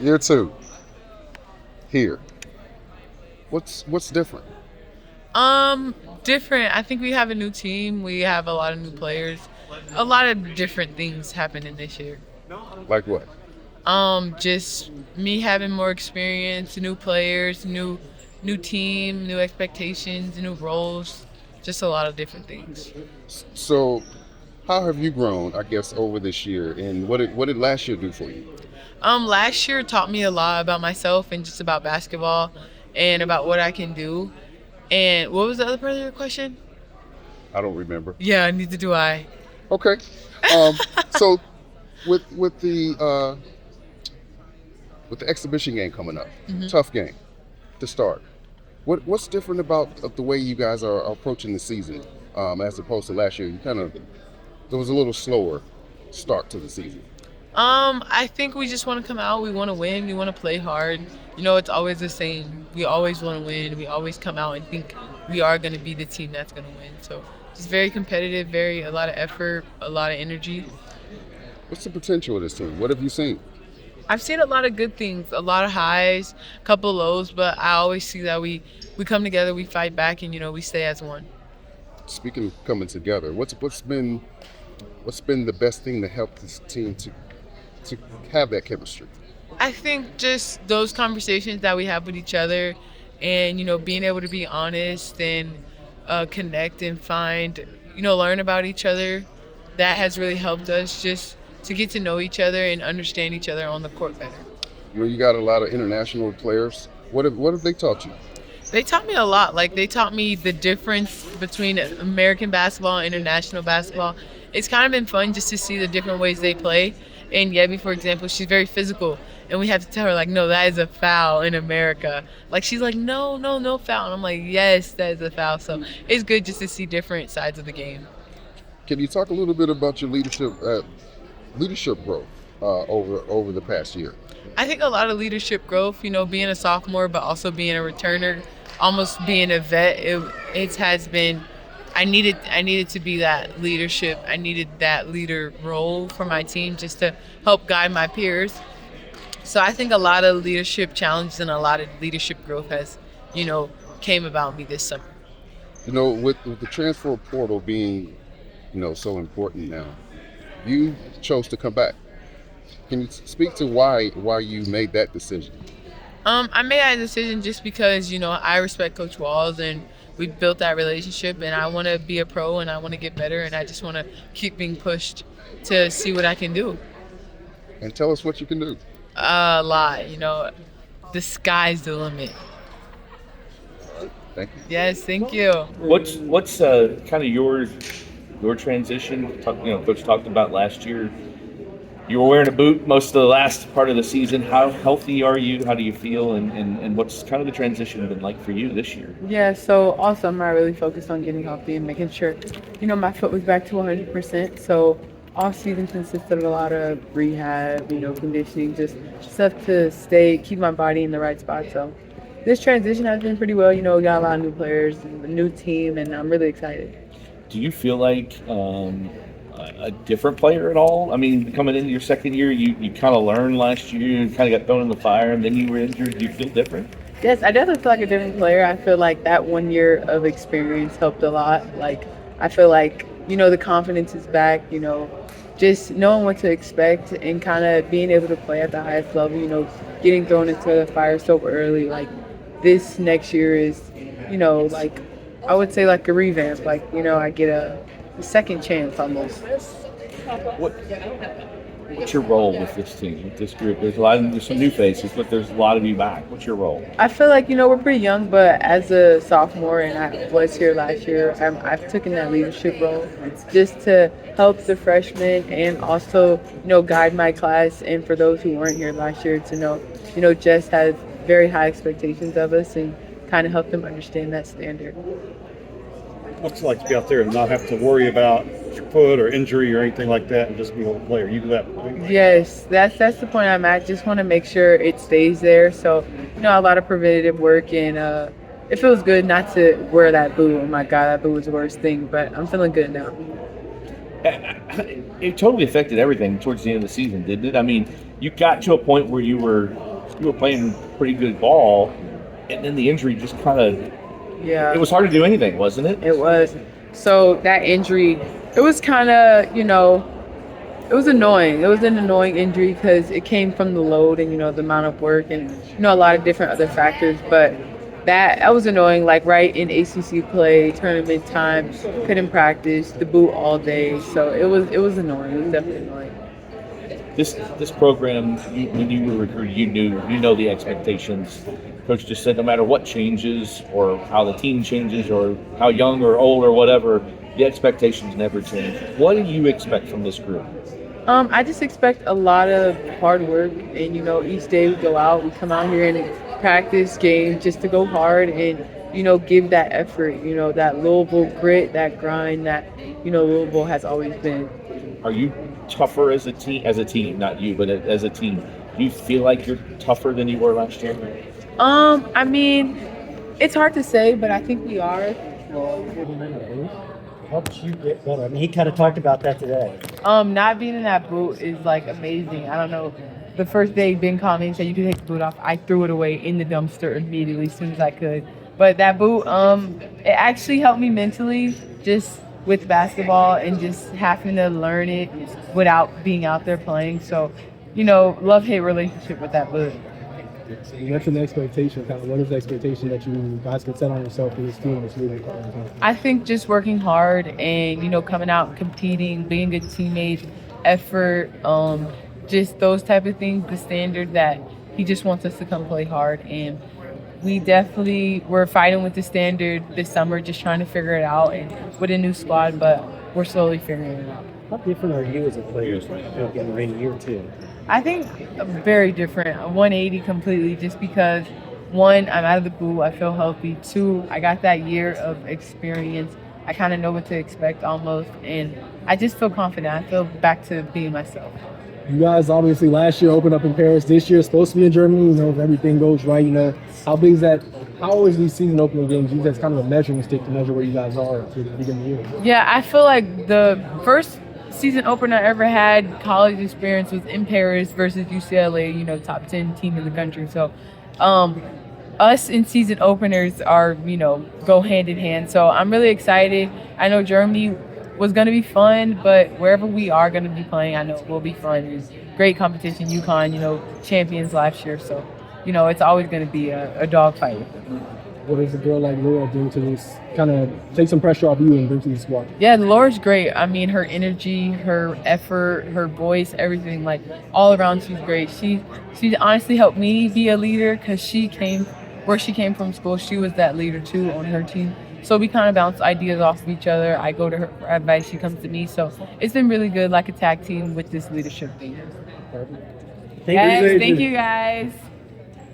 Year two, here. What's different? Different. I think we have a new team. We have a lot of new players. A lot of different things happening this year. Like what? Just me having more experience, new players, new team, new expectations, new roles. Just a lot of different things. So, how have you grown? I guess over this year, and what did last year do for you? Last year taught me a lot about myself and just about basketball and about what I can do. And what was the other part of your question? I don't remember. Yeah, neither do I. Okay. So with the exhibition game coming up, tough game to start. What's different about the way you guys are approaching the season as opposed to last year? There was a little slower start to the season. I think we just want to come out. We want to win. We want to play hard. It's always the same. We always want to win. We always come out and think we are going to be the team that's going to win. So just very competitive, a lot of effort, a lot of energy. What's the potential of this team? What have you seen? I've seen a lot of good things, a lot of highs, a couple lows, but I always see that we come together, we fight back, and we stay as one. Speaking of coming together, what's been the best thing to help this team to have that chemistry? I think just those conversations that we have with each other, and being able to be honest and connect and find, learn about each other. That has really helped us just to get to know each other and understand each other on the court better. You got a lot of international players. What have they taught you? They taught me a lot. Like, they taught me the difference between American basketball and international basketball. It's kind of been fun just to see the different ways they play. And Yebi, for example, she's very physical. And we have to tell her, like, no, that is a foul in America. Like, she's like, no foul. And I'm like, yes, that is a foul. So it's good just to see different sides of the game. Can you talk a little bit about your leadership growth over the past year? I think a lot of leadership growth, being a sophomore, but also being a returner, almost being a vet, it has been, I needed to be that leadership. I needed that leader role for my team just to help guide my peers. So I think a lot of leadership challenges and a lot of leadership growth has, came about me this summer. With the transfer portal being, so important now, you chose to come back. Can you speak to why you made that decision? I made that decision just because, I respect Coach Walls and we built that relationship, and I want to be a pro and I want to get better, and I just want to keep being pushed to see what I can do. And tell us what you can do. A lot, the sky's the limit. Thank you. Yes, thank you. What's kind of your transition? Coach talked about last year. You were wearing a boot most of the last part of the season. How healthy are you? How do you feel? And what's kind of the transition been like for you this year? Yeah, so all summer I really focused on getting healthy and making sure, my foot was back to 100%. So off season consisted of a lot of rehab, conditioning, just stuff to keep my body in the right spot. So this transition has been pretty well. We got a lot of new players, a new team, and I'm really excited. Do you feel like a different player at all? I mean, coming into your second year, you kind of learned last year and kind of got thrown in the fire, and then you were injured. Do you feel different? Yes, I definitely feel like a different player. I feel like that 1 year of experience helped a lot. Like, I feel like, the confidence is back, just knowing what to expect and kind of being able to play at the highest level, getting thrown into the fire so early. Like, this next year is, like, I would say like a revamp. Like, I get a second chance almost. What's your role with this team, with this group? There's some new faces, but there's a lot of you back. What's your role? I feel like, we're pretty young, but as a sophomore, and I was here last year, I've taken that leadership role just to help the freshmen and also, guide my class. And for those who weren't here last year to know, Jess has very high expectations of us and kind of help them understand that standard. What's it like to be out there and not have to worry about your foot or injury or anything like that and just be able to play? Or you do that? Yes, that's the point I'm at. Just want to make sure it stays there. So, a lot of preventative work, and it feels good not to wear that boot. Oh my God, that boot was the worst thing, but I'm feeling good now. It totally affected everything towards the end of the season, didn't it? I mean, you got to a point where you were you were playing pretty good ball, and then the injury just kind of, Yeah. it was hard to do anything, wasn't it? It was. So that injury, it was kind of, it was annoying. It was an annoying injury because it came from the load and, the amount of work and, a lot of different other factors. But that was annoying, like right in ACC play, tournament time, couldn't practice, the boot all day. So it was annoying. It was definitely annoying. This program, when you were recruited, you know the expectations. Coach just said no matter what changes or how the team changes or how young or old or whatever, the expectations never change. What do you expect from this group? I just expect a lot of hard work, and each day we go out, we come out here and practice games just to go hard and give that effort, that Louisville grit, that grind that Louisville has always been. Are you tougher as a team, not you, but as a team? Do you feel like you're tougher than you were last year? I mean, it's hard to say, but I think we are. Helps you get better. I mean, he kind of talked about that today. Not being in that boot is like amazing. I don't know. The first day Ben called me and said you can take the boot off. I threw it away in the dumpster immediately as soon as I could. But that boot, it actually helped me mentally, just with basketball and just having to learn it without being out there playing. So, love-hate relationship with that boot. So you mentioned the expectation. Kind of, what is the expectation that you guys can set on yourself for this team this year? I think just working hard and coming out and competing, being good teammates, effort, just those type of things. The standard that he just wants us to come play hard, and we're fighting with the standard this summer, just trying to figure it out and with a new squad, but we're slowly figuring it out. How different are you as a player getting ready year two? I think very different, 180 completely, just because one, I'm out of the boot, I feel healthy. Two, I got that year of experience. I kind of know what to expect almost, and I just feel confident. I feel back to being myself. You guys obviously last year opened up in Paris. This year it's supposed to be in Germany. If everything goes right, how big is that? How always these season opening games use as kind of a measuring stick to measure where you guys are to the beginning of the year? Yeah, I feel like the first season opener I ever had college experience was in Paris versus UCLA, top 10 team in the country. So us in season openers are, go hand in hand. So I'm really excited. I know Germany was going to be fun, but wherever we are going to be playing, I know it will be fun. It's great competition. UConn, champions last year. So, it's always going to be a dogfight. What does a girl like Laura do to this, kind of take some pressure off you and bring to the squad? Yeah, Laura's great. I mean, her energy, her effort, her voice, everything, like all around, she's great. She honestly helped me be a leader because where she came from school, she was that leader too on her team. So we kind of bounce ideas off of each other. I go to her for advice, she comes to me. So it's been really good, like a tag team with this leadership thing. Thank you Thank you guys.